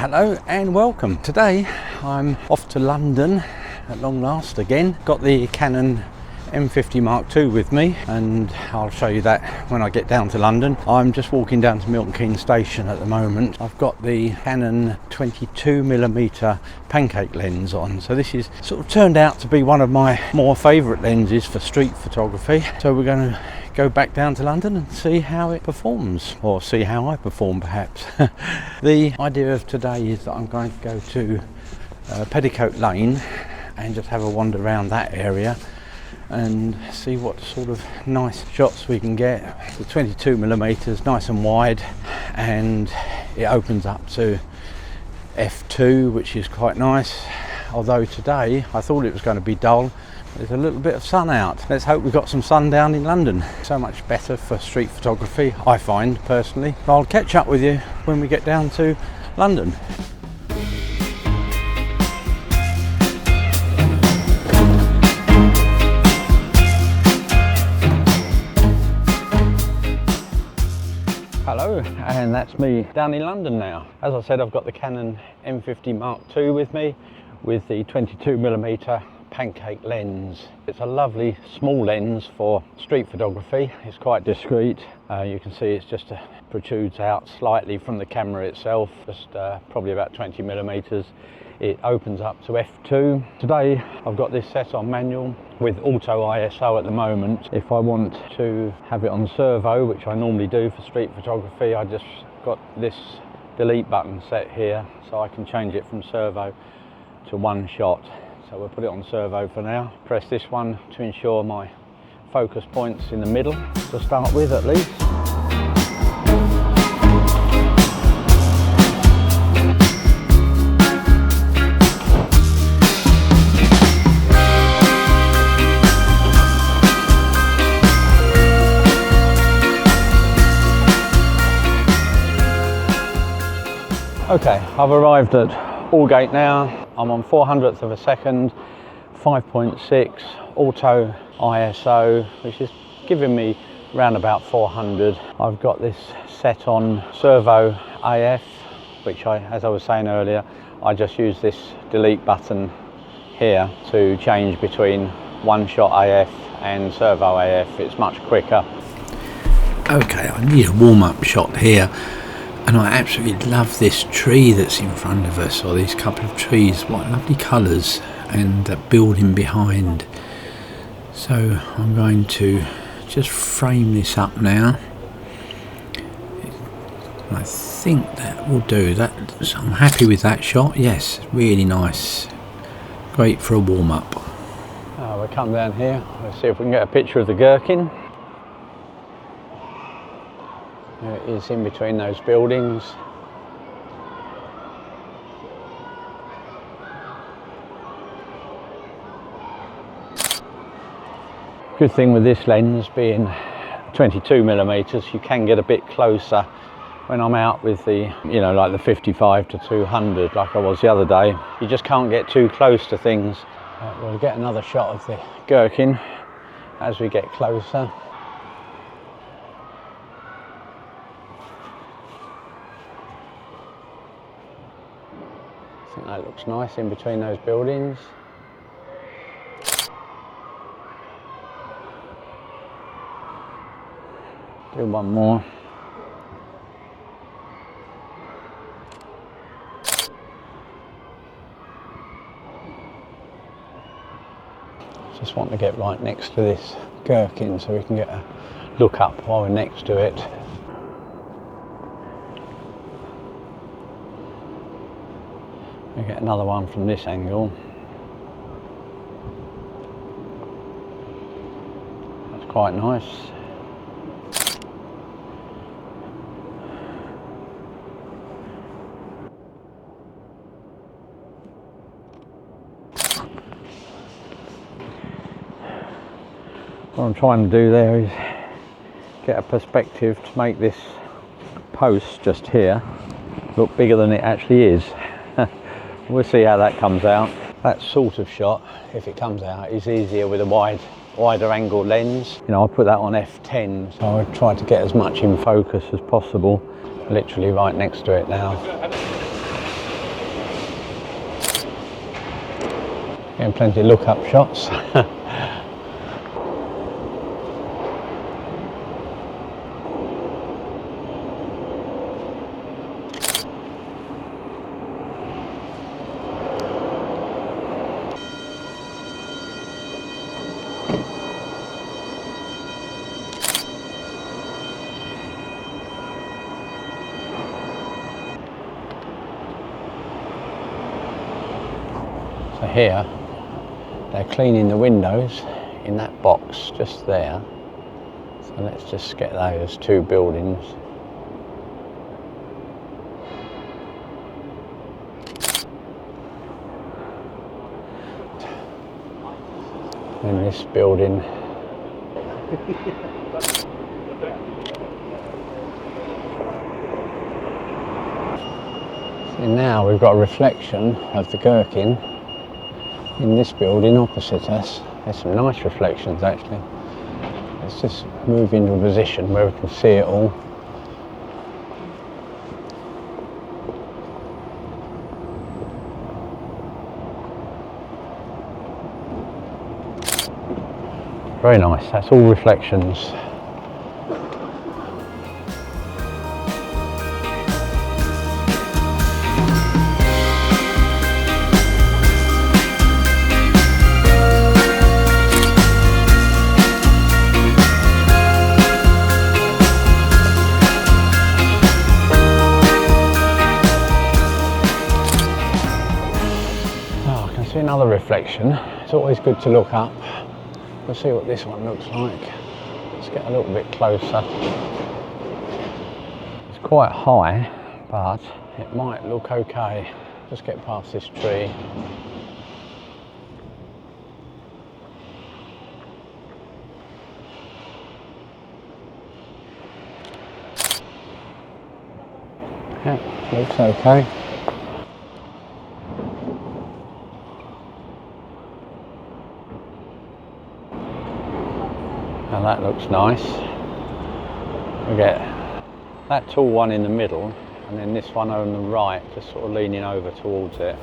Hello and welcome. Today I'm off to London at long last again. Got the Canon M50 Mark II with me and I'll show you that when I get down to London. I'm just walking down to Milton Keynes Station at the moment. I've got the Canon 22mm Pancake lens on, so this is sort of turned out to be one of my more favourite lenses for street photography. So we're going to go back down to London and see how it performs, or see how I perform perhaps. The idea of today is that I'm going to go to Petticoat Lane and just have a wander around that area and see what sort of nice shots we can get. The 22mm nice and wide, and it opens up to f2, which is quite nice. Although today I thought it was going to be dull. There's a little bit of sun out. Let's hope we've got some sun down in London. So much better for street photography, I find personally. I'll catch up with you when we get down to London. Hello, and that's me down in London now. As I said, I've got the Canon M50 Mark II with me with the 22mm Pancake lens. It's a lovely small lens for street photography. It's quite discreet. You can see it's just protrudes out slightly from the camera itself, just probably about 20mm. It opens up to f2. Today I've got this set on manual with auto ISO at the moment. If I want to have it on servo, which I normally do for street photography, I just got this delete button set here, so I can change it from servo to one shot. So we'll put it on servo for now. Press this one to ensure my focus point's in the middle to start with at least. Okay, I've arrived at Aldgate now. I'm on 400th of a second, 5.6 auto ISO, which is giving me around about 400. I've got this set on servo AF, which as I was saying earlier, I just use this delete button here to change between one shot AF and servo AF. It's much quicker. Okay, I need a warm-up shot here. And I absolutely love this tree that's in front of us, or these couple of trees. What lovely colours, and that building behind. So I'm going to just frame this up now. I think that will do. I'm happy with that shot. Yes, really nice. Great for a warm-up. We'll come down here. Let's see if we can get a picture of the gherkin. There it is in between those buildings. Good thing with this lens being 22mm, you can get a bit closer when I'm out with the, like the 55 to 200 like I was the other day. You just can't get too close to things. We'll get another shot of the gherkin as we get closer. I think that looks nice in between those buildings. Do one more. Just want to get right next to this gherkin so we can get a look up while we're next to it. We get another one from this angle. That's quite nice. What I'm trying to do there is get a perspective to make this post just here look bigger than it actually is. We'll see how that comes out. That sort of shot, if it comes out, is easier with a wider angle lens. I put that on f10, so I try to get as much in focus as possible. Literally right next to it now. Getting plenty of look-up shots. So here, they're cleaning the windows in that box just there. So let's just get those two buildings. And this building. So now we've got a reflection of the gherkin in this building opposite us. There's some nice reflections actually. Let's just move into a position where we can see it all. Very nice, that's all reflections. Another reflection. It's always good to look up. We'll see what this one looks like. Let's get a little bit closer. It's quite high, but it might look okay. Just get past this tree. Yeah, looks okay. Now that looks nice. We get that tall one in the middle and then this one on the right just sort of leaning over towards it.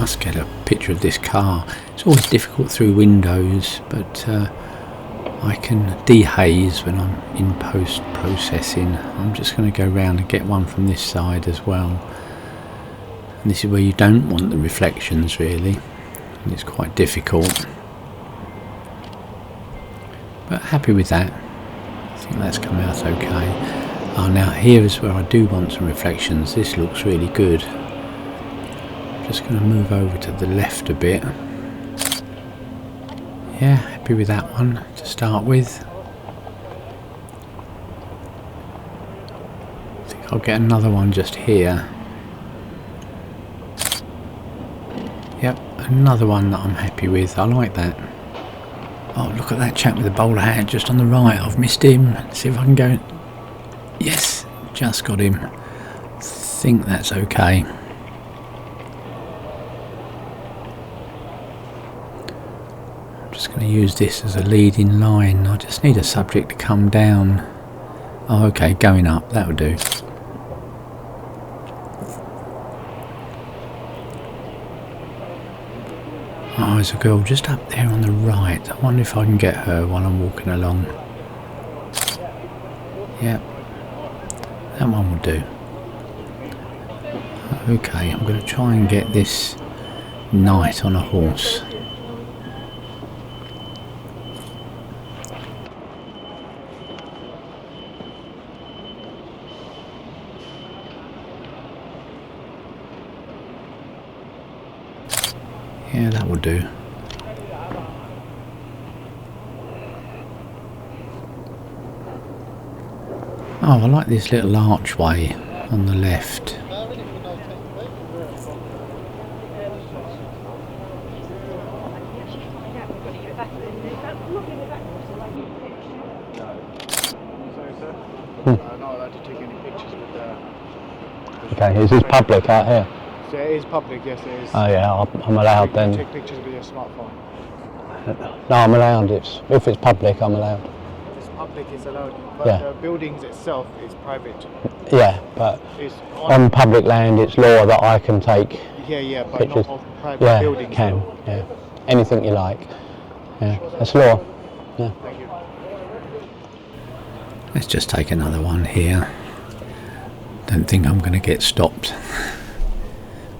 must get a picture of this car. It's always difficult through windows, but I can dehaze when I'm in post-processing. I'm just going to go round and get one from this side as well. And this is where you don't want the reflections really, and it's quite difficult. But happy with that. I think that's come out okay. Oh, now here is where I do want some reflections. This looks really good. I'm just going to move over to the left a bit. Yeah, happy with that one to start with. I think I'll get another one just here. Yep, another one that I'm happy with. I like that. Oh, look at that chap with the bowler hat just on the right. I've missed him. Let's see if I can go. Yes, just got him. I think that's okay. I'm just going to use this as a leading line. I just need a subject to come down. Oh, okay, going up, that would do. Oh, there's a girl just up there on the right. I wonder if I can get her while I'm walking along. Yep, that one will do. Okay, I'm going to try and get this knight on a horse. Yeah, that will do. Oh, I like this little archway on the left. Okay, is this public out here? So it is public, yes it is. Oh yeah, I'm allowed then. You can take pictures with your smartphone. No, I'm allowed. If it's public, I'm allowed. If it's public, it's allowed. But Yeah. the buildings itself is private. Yeah, but It's on public land, it's law that I can take yeah, but pictures. not of private Yeah, buildings. can. Yeah, anything you like. Yeah, that's law. Yeah. Thank you. Let's just take another one here. Don't think I'm going to get stopped,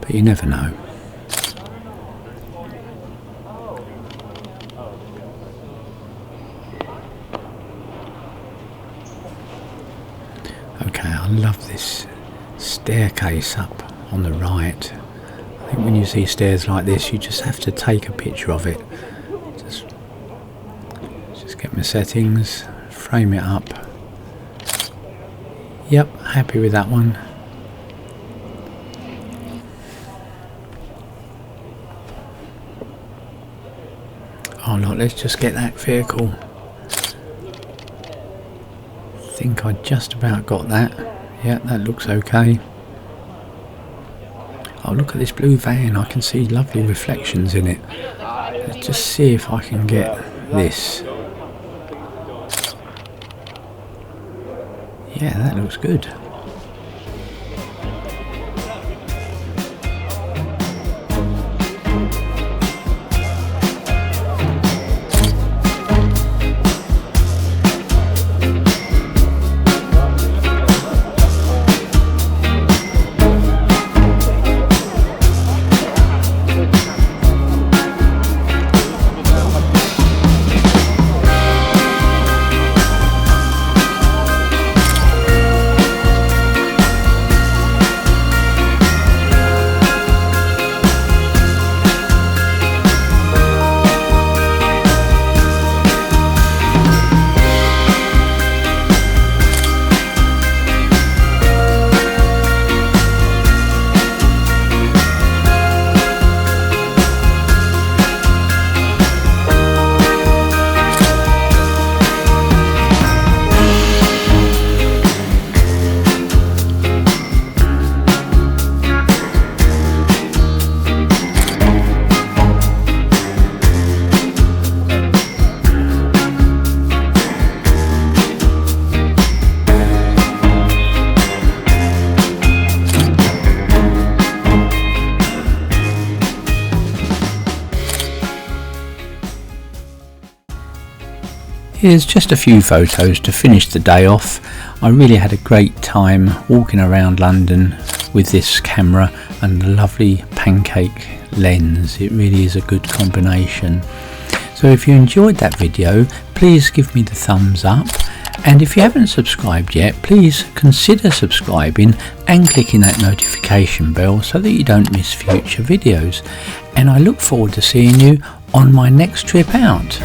but you never know. Okay, I love this staircase up on the right. I think when you see stairs like this, you just have to take a picture of it. Just get my settings, frame it up. Yep, happy with that one. Oh look, let's just get that vehicle. I think I just about got that. Yeah, that looks okay. Oh, look at this blue van. I can see lovely reflections in it. Let's just see if I can get this. Yeah, that looks good. Here's just a few photos to finish the day off. I really had a great time walking around London with this camera and the lovely Pancake lens. It really is a good combination. So if you enjoyed that video, please give me the thumbs up, and if you haven't subscribed yet, please consider subscribing and clicking that notification bell so that you don't miss future videos. And I look forward to seeing you on my next trip out.